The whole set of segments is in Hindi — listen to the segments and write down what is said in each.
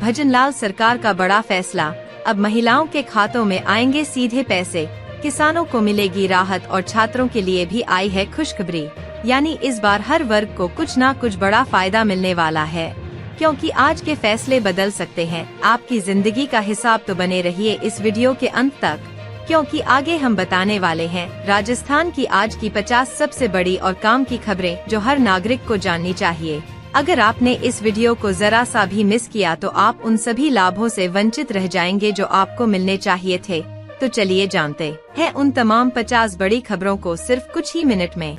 भजनलाल सरकार का बड़ा फैसला, अब महिलाओं के खातों में आएंगे सीधे पैसे, किसानों को मिलेगी राहत और छात्रों के लिए भी आई है खुशखबरी। यानी इस बार हर वर्ग को कुछ ना कुछ बड़ा फायदा मिलने वाला है, क्योंकि आज के फैसले बदल सकते हैं आपकी जिंदगी का हिसाब। तो बने रहिए इस वीडियो के अंत तक, क्योंकि आगे हम बताने वाले हैं राजस्थान की आज की 50 सबसे बड़ी और काम की खबरें जो हर नागरिक को जाननी चाहिए। अगर आपने इस वीडियो को जरा सा भी मिस किया तो आप उन सभी लाभों से वंचित रह जाएंगे जो आपको मिलने चाहिए थे। तो चलिए जानते हैं उन तमाम 50 बड़ी खबरों को सिर्फ कुछ ही मिनट में।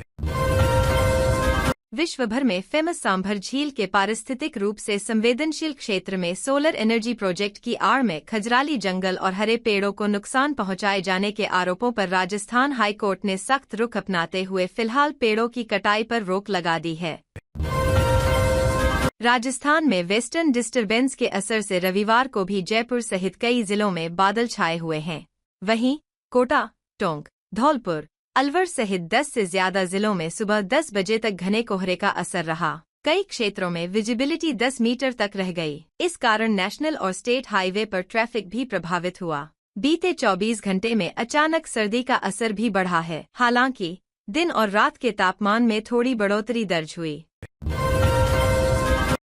विश्व भर में फेमस सांभर झील के पारिस्थितिक रूप से संवेदनशील क्षेत्र में सोलर एनर्जी प्रोजेक्ट की आड़ में खजराली जंगल और हरे पेड़ों को नुकसान पहुंचाए जाने के आरोपों पर राजस्थान हाई कोर्ट ने सख्त रुख अपनाते हुए फिलहाल पेड़ों की कटाई पर रोक लगा दी है। राजस्थान में वेस्टर्न डिस्टर्बेंस के असर से रविवार को भी जयपुर सहित कई जिलों में बादल छाए हुए हैं। वहीं कोटा, टोंक, धौलपुर, अलवर सहित 10 से ज्यादा जिलों में सुबह 10 बजे तक घने कोहरे का असर रहा। कई क्षेत्रों में विजिबिलिटी 10 मीटर तक रह गई। इस कारण नेशनल और स्टेट हाईवे पर ट्रैफिक भी प्रभावित हुआ। बीते 24 घंटे में अचानक सर्दी का असर भी बढ़ा है। हालांकि दिन और रात के तापमान में थोड़ी बढ़ोतरी दर्ज हुई।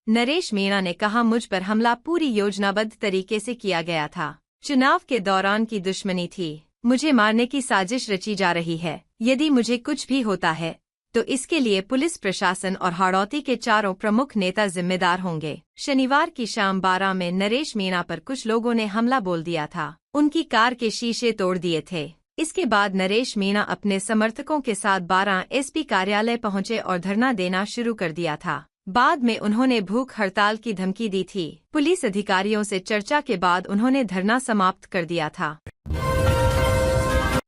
नरेश मीणा ने कहा, मुझ पर हमला पूरी योजनाबद्ध तरीके से किया गया था। चुनाव के दौरान की दुश्मनी थी। मुझे मारने की साजिश रची जा रही है। यदि मुझे कुछ भी होता है तो इसके लिए पुलिस प्रशासन और हाड़ौती के चारों प्रमुख नेता जिम्मेदार होंगे। शनिवार की शाम 12 में नरेश मीणा पर कुछ लोगों ने हमला बोल दिया था। उनकी कार के शीशे तोड़ दिए थे। इसके बाद नरेश मीणा अपने समर्थकों के साथ 12 एसपी कार्यालय पहुंचे और धरना देना शुरू कर दिया था। बाद में उन्होंने भूख हड़ताल की धमकी दी थी। पुलिस अधिकारियों से चर्चा के बाद उन्होंने धरना समाप्त कर दिया था।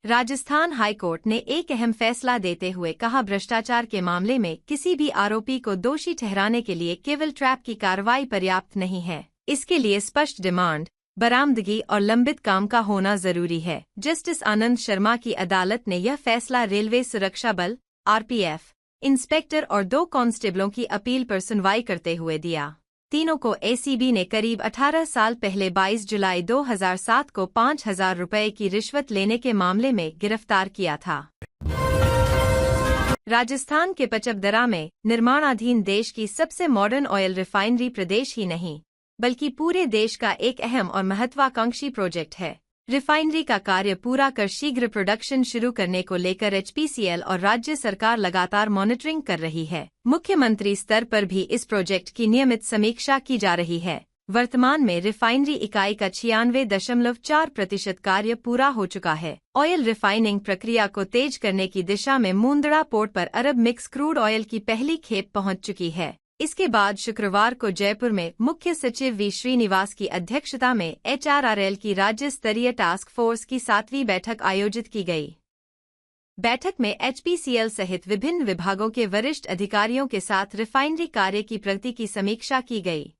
राजस्थान हाईकोर्ट ने एक अहम फैसला देते हुए कहा, भ्रष्टाचार के मामले में किसी भी आरोपी को दोषी ठहराने के लिए केवल ट्रैप की कार्रवाई पर्याप्त नहीं है। इसके लिए स्पष्ट डिमांड, बरामदगी और लंबित काम का होना जरूरी है। जस्टिस आनंद शर्मा की अदालत ने यह फैसला रेलवे सुरक्षा बल आरपीएफ इंस्पेक्टर और 2 कांस्टेबलों की अपील पर सुनवाई करते हुए दिया। तीनों को एसीबी ने करीब 18 साल पहले 22 जुलाई 2007 को 5,000 रुपए की रिश्वत लेने के मामले में गिरफ्तार किया था। राजस्थान के पचपदरा में निर्माणाधीन देश की सबसे मॉडर्न ऑयल रिफाइनरी प्रदेश ही नहीं बल्कि पूरे देश का एक अहम और महत्वाकांक्षी प्रोजेक्ट है। रिफाइनरी का कार्य पूरा कर शीघ्र प्रोडक्शन शुरू करने को लेकर एचपीसीएल और राज्य सरकार लगातार मॉनिटरिंग कर रही है। मुख्यमंत्री स्तर पर भी इस प्रोजेक्ट की नियमित समीक्षा की जा रही है। वर्तमान में रिफाइनरी इकाई का 96.4% कार्य पूरा हो चुका है। ऑयल रिफाइनिंग प्रक्रिया को तेज करने की दिशा में मुंद्रा पोर्ट पर अरब मिक्स क्रूड ऑयल की पहली खेप पहुंच चुकी है। इसके बाद शुक्रवार को जयपुर में मुख्य सचिव वी श्रीनिवास की अध्यक्षता में एचआरआरएल की राज्य स्तरीय टास्क फोर्स की 7वीं बैठक आयोजित की गई। बैठक में एचपीसीएल सहित विभिन्न विभागों के वरिष्ठ अधिकारियों के साथ रिफाइनरी कार्य की प्रगति की समीक्षा की गई।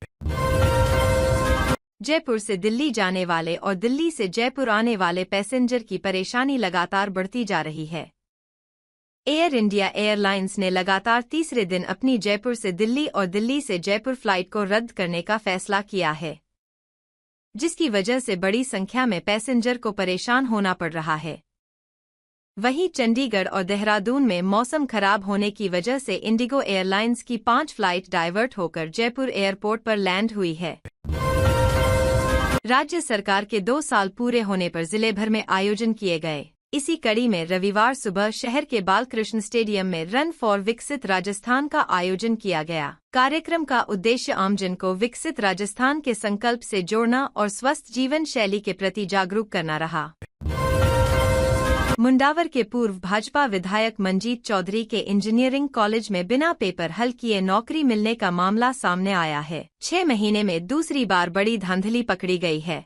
जयपुर से दिल्ली जाने वाले और दिल्ली से जयपुर आने वाले पैसेंजर की परेशानी लगातार बढ़ती जा रही है। एयर इंडिया एयरलाइंस ने लगातार तीसरे दिन अपनी जयपुर से दिल्ली और दिल्ली से जयपुर फ्लाइट को रद्द करने का फैसला किया है, जिसकी वजह से बड़ी संख्या में पैसेंजर को परेशान होना पड़ रहा है। वहीं चंडीगढ़ और देहरादून में मौसम खराब होने की वजह से इंडिगो एयरलाइंस की 5 फ्लाइट डाइवर्ट होकर जयपुर एयरपोर्ट पर लैंड हुई है। राज्य सरकार के 2 साल पूरे होने पर जिले भर में आयोजन किए गए। इसी कड़ी में रविवार सुबह शहर के बालकृष्ण स्टेडियम में रन फॉर विकसित राजस्थान का आयोजन किया गया। कार्यक्रम का उद्देश्य आमजन को विकसित राजस्थान के संकल्प से जोड़ना और स्वस्थ जीवन शैली के प्रति जागरूक करना रहा। मुंडावर के पूर्व भाजपा विधायक मंजीत चौधरी के इंजीनियरिंग कॉलेज में बिना पेपर हल किए नौकरी मिलने का मामला सामने आया है। 6 महीने में दूसरी बार बड़ी धांधली पकड़ी गई है।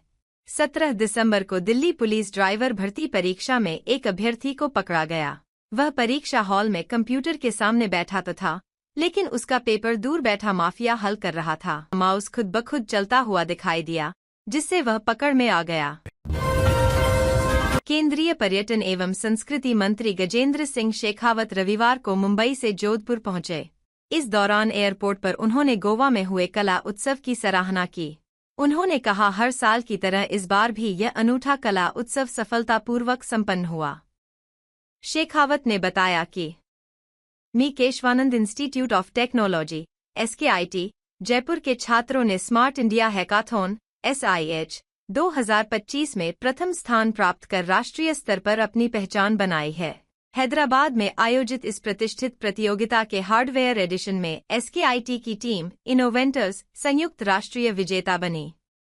17 दिसंबर को दिल्ली पुलिस ड्राइवर भर्ती परीक्षा में एक अभ्यर्थी को पकड़ा गया। वह परीक्षा हॉल में कंप्यूटर के सामने बैठा तो था, लेकिन उसका पेपर दूर बैठा माफिया हल कर रहा था। माउस खुद ब खुद चलता हुआ दिखाई दिया, जिससे वह पकड़ में आ गया। केंद्रीय पर्यटन एवं संस्कृति मंत्री गजेंद्र सिंह शेखावत रविवार को मुंबई से जोधपुर पहुंचे। इस दौरान एयरपोर्ट पर उन्होंने गोवा में हुए कला उत्सव की सराहना की। उन्होंने कहा हर साल की तरह इस बार भी यह अनूठा कला उत्सव सफलतापूर्वक संपन्न हुआ। शेखावत ने बताया कि मी Keshvanand institute of technology SKIT Jaipur के छात्रों ने स्मार्ट इंडिया हैकाथॉन SIH 2025 में प्रथम स्थान प्राप्त कर राष्ट्रीय स्तर पर अपनी पहचान बनाई है। हैदराबाद में आयोजित इस प्रतिष्ठित प्रतियोगिता के हार्डवेयर एडिशन में SKIT की टीम इनोवेंटर्स संयुक्त राष्ट्रीय विजेता बनी।